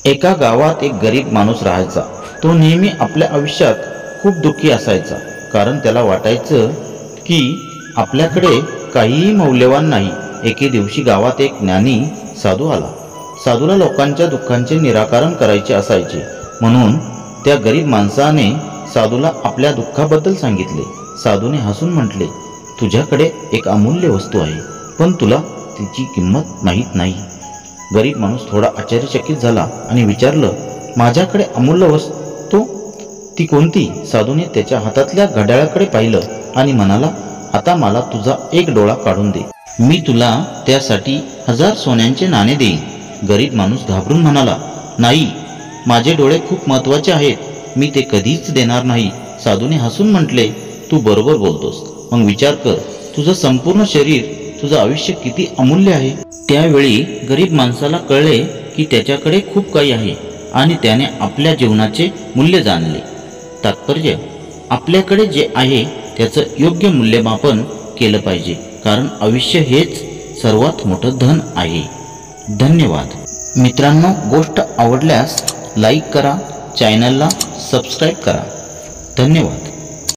एका गावात एक गरीब माणूस राहायचा। तो नेहमी आपल्या आयुष्यात खूप दुःखी असायचा, कारण त्याला वाटायचं की आपल्याकडे काहीही मौल्यवान नाही। एके दिवशी गावात एक ज्ञानी साधू आला। साधूला लोकांच्या दुःखांचे निराकरण करायचे असायचे, म्हणून त्या गरीब माणसाने साधूला आपल्या दुःखाबद्दल सांगितले। साधूने हसून म्हटले, तुझ्याकडे एक अमूल्य वस्तू आहे, पण तुला तिची किंमत माहीत नाही। गरीब माणूस थोडा आश्चर्यचकित झाला आणि विचारलं, माझ्याकडे अमूल्य वस्तू? ती कोणती? साधूने त्याच्या हातातल्या घड्याळाकडे पाहिलं आणि म्हणाला, आता मला तुझा एक डोळा काढून दे, मी तुला त्यासाठी 1000 सोन्याचे नाणे देईन। गरीब माणूस घाबरून म्हणाला, नाही, माझे डोळे खूप महत्त्वाचे आहेत, मी ते कधीच देणार नाही। साधूने हसून म्हटले, तू बरोबर बोलतोस, मग विचार कर, तुझं संपूर्ण शरीर, तुझं आयुष्य किती अमूल्य आहे। त्यावेळी गरीब माणसाला कळले की त्याच्याकडे खूप काही आहे आणि त्याने आपल्या जीवनाचे मूल्य जाणले। तात्पर्य, आपल्याकडे जे आहे त्याचं योग्य मूल्यमापन केलं पाहिजे, कारण आयुष्य हेच सर्वात मोठं धन आहे। धन्यवाद मित्रांनो, गोष्ट आवडल्यास लाईक करा, चॅनलला सबस्क्राईब करा। धन्यवाद।